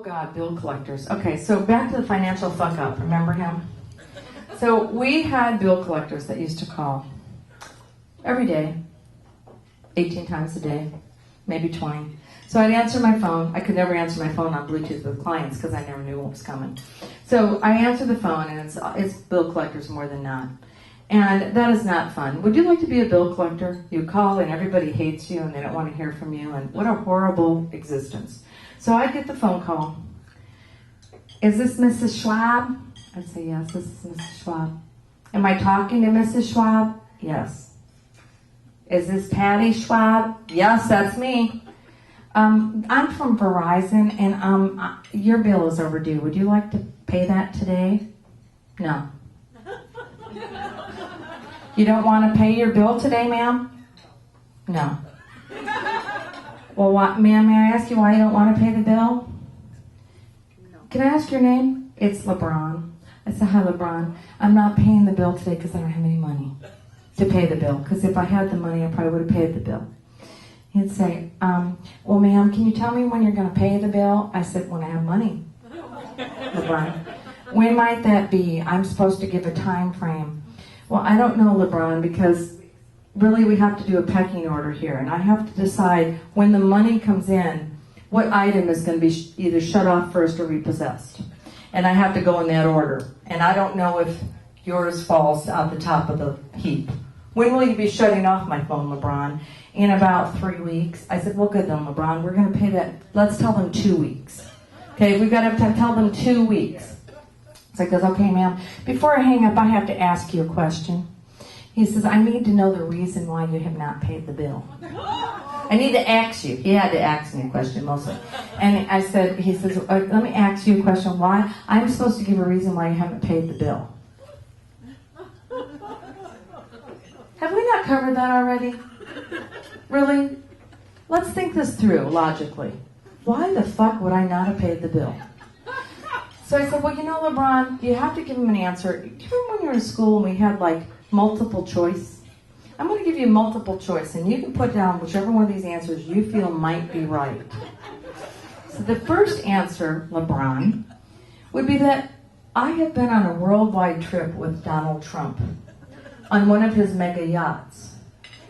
God, bill collectors. Okay, so back to the financial fuck up. Remember him? So we had bill collectors that used to call every day, 18 times a day, maybe 20. So I'd answer my phone. I could never answer my phone on Bluetooth with clients because I never knew what was coming. So I answer the phone, and it's bill collectors more than not. And that is not fun. Would you like to be a bill collector? You call and everybody hates you and they don't want to hear from you, and what a horrible existence. So I'd get the phone call. Is this Mrs. Schwab? I'd say, yes, this is Mrs. Schwab. Am I talking to Mrs. Schwab? Yes. Is this Patti Schwab? Yes, that's me. I'm from Verizon, and your bill is overdue. Would you like to pay that today? No. You don't want to pay your bill today, ma'am? No. Well, ma'am, may I ask you why you don't want to pay the bill? No. Can I ask your name? It's LeBron. I said, hi, LeBron. I'm not paying the bill today because I don't have any money to pay the bill. Because if I had the money, I probably would have paid the bill. He'd say, well, ma'am, can you tell me when you're going to pay the bill? I said, when I have money, LeBron. When might that be? I'm supposed to give a time frame. Well, I don't know, LeBron, because really we have to do a pecking order here. And I have to decide when the money comes in, what item is going to be either shut off first or repossessed. And I have to go in that order. And I don't know if yours falls at the top of the heap. When will you be shutting off my phone, LeBron? In about 3 weeks. I said, well, good then, LeBron. We're going to pay that. Let's tell them 2 weeks. Okay, we've got to tell them 2 weeks. So he goes, okay, ma'am. Before I hang up, I have to ask you a question. He says, I need to know the reason why you have not paid the bill. I need to ask you. He had to ask me a question mostly. And I said, he says, let me ask you a question. Why? I'm supposed to give a reason why you haven't paid the bill. Have we not covered that already? Really? Let's think this through logically. Why the fuck would I not have paid the bill? So I said, well, you know, LeBron, you have to give him an answer. Do you remember when you were in school and we had like multiple choice? I'm going to give you multiple choice, and you can put down whichever one of these answers you feel might be right. So the first answer, LeBron, would be that I have been on a worldwide trip with Donald Trump on one of his mega yachts.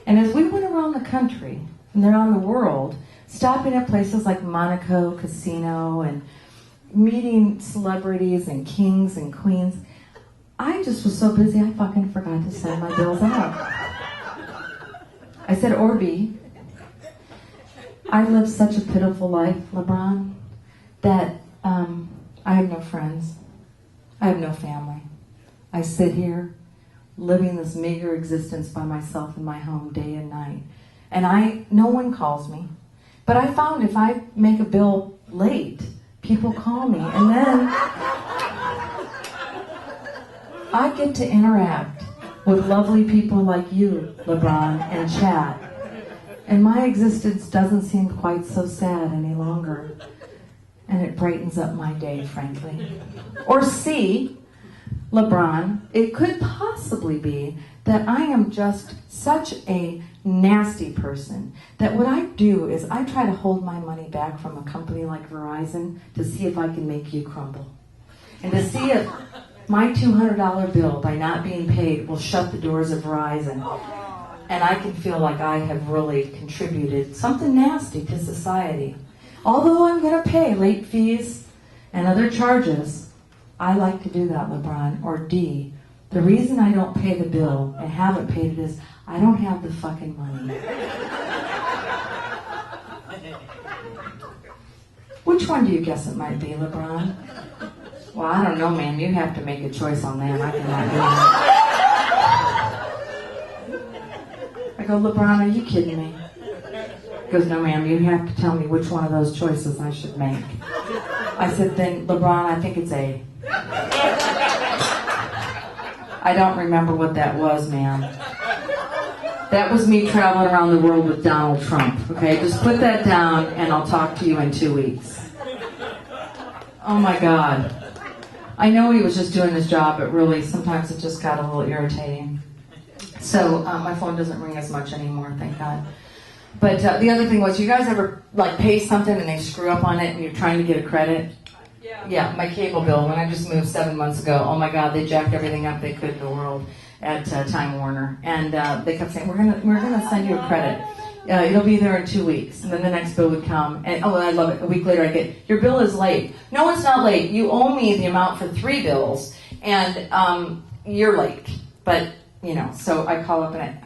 And as we went around the country and around the world, stopping at places like Monaco Casino and meeting celebrities and kings and queens, I just was so busy I fucking forgot to send my bills out. I said, or B, I live such a pitiful life, LeBron, that I have no friends. I have no family. I sit here living this meager existence by myself in my home day and night. And no one calls me. But I found if I make a bill late, people call me, and then I get to interact with lovely people like you, LeBron, and chat. And my existence doesn't seem quite so sad any longer. And it brightens up my day, frankly. Or C, LeBron, it could possibly be that I am just such a nasty person that what I do is I try to hold my money back from a company like Verizon to see if I can make you crumble. And to see if my $200 bill, by not being paid, will shut the doors of Verizon. And I can feel like I have really contributed something nasty to society. Although I'm going to pay late fees and other charges, I like to do that, LeBron. Or D, the reason I don't pay the bill and haven't paid it is I don't have the fucking money. Which one do you guess it might be, LeBron? Well, I don't know, man. You have to make a choice on that. I cannot do that. I go, LeBron, are you kidding me? He goes, no, ma'am. You have to tell me which one of those choices I should make. I said, then, LeBron, I think it's A. I don't remember what that was, ma'am. That was me traveling around the world with Donald Trump. Okay, just put that down and I'll talk to you in 2 weeks. Oh my God. I know he was just doing his job, but really sometimes it just got a little irritating. So my phone doesn't ring as much anymore, thank God. But the other thing was, you guys ever like pay something and they screw up on it and you're trying to get a credit? Yeah, my cable bill, when I just moved 7 months ago, oh my God, they jacked everything up they could in the world at Time Warner. And they kept saying, we're gonna send you a credit. It'll be there in 2 weeks. And then the next bill would come. And I love it. A week later I get, your bill is late. No, it's not late. You owe me the amount for 3 bills. And you're late. But, so I call up and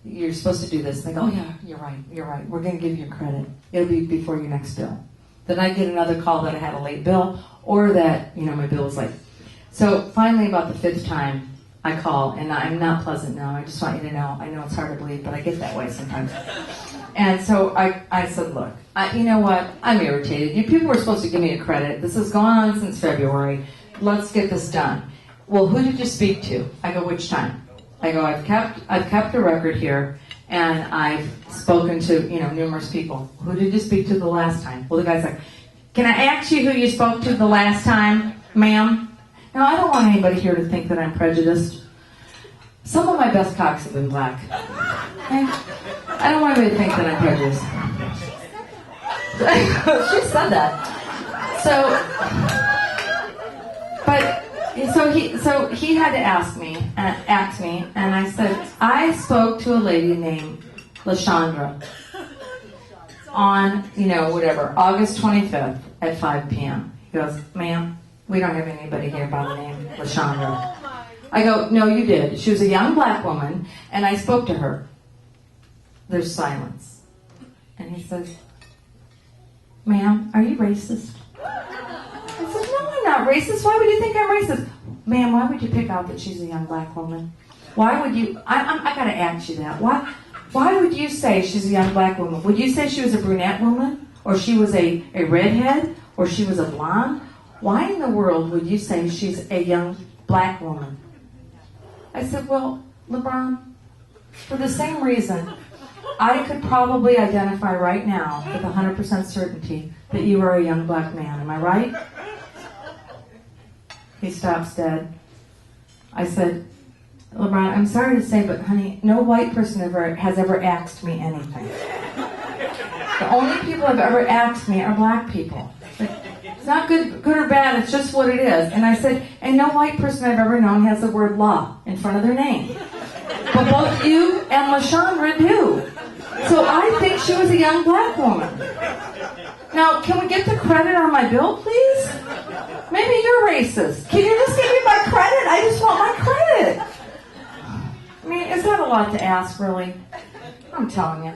you're supposed to do this. They go, oh yeah, you're right. We're going to give you a credit. It'll be before your next bill. Then I get another call that I had a late bill or that, my bill was late. So finally, about the 5th time, I call, and I'm not pleasant now. I just want you to know. I know it's hard to believe, but I get that way sometimes. And so I said, look, you know what? I'm irritated. You people were supposed to give me a credit. This has gone on since February. Let's get this done. Well, who did you speak to? I go, which time? I go, I've kept a record here, and I've spoken to, numerous people. Who did you speak to the last time? Well, the guy's like, can I ask you who you spoke to the last time, ma'am? Now, I don't want anybody here to think that I'm prejudiced. Some of my best cocks have been black. Okay? I don't want anybody to think that I'm prejudiced. She said that. So he had to ask me, and I said, I spoke to a lady named LaShondra on, August 25th at 5 p.m. He goes, ma'am, we don't have anybody here by the name LaShondra. I go, no, you did. She was a young black woman, and I spoke to her. There's silence. And he says, ma'am, are you racist? I said, no, I'm not racist. Why would you think I'm racist? Ma'am, why would you pick out that she's a young black woman? Why would you, I gotta ask you that. Why would you say she's a young black woman? Would you say she was a brunette woman? Or she was a redhead? Or she was a blonde? Why in the world would you say she's a young black woman? I said, well, LeBron, for the same reason, I could probably identify right now with 100% certainty that you are a young black man. Am I right? He stops dead. I said, LeBron, I'm sorry to say, but honey, no white person has ever asked me anything. The only people I've ever asked me are black people. It's not good or bad, it's just what it is. And I said, and no white person I've ever known has the word law in front of their name. But both you and LaShondra do. So I think she was a young black woman. Now, can we get the credit on my bill, please? Maybe you're racist. Can you just give me my credit? I just want my credit. I mean, it's not a lot to ask, really. I'm telling you.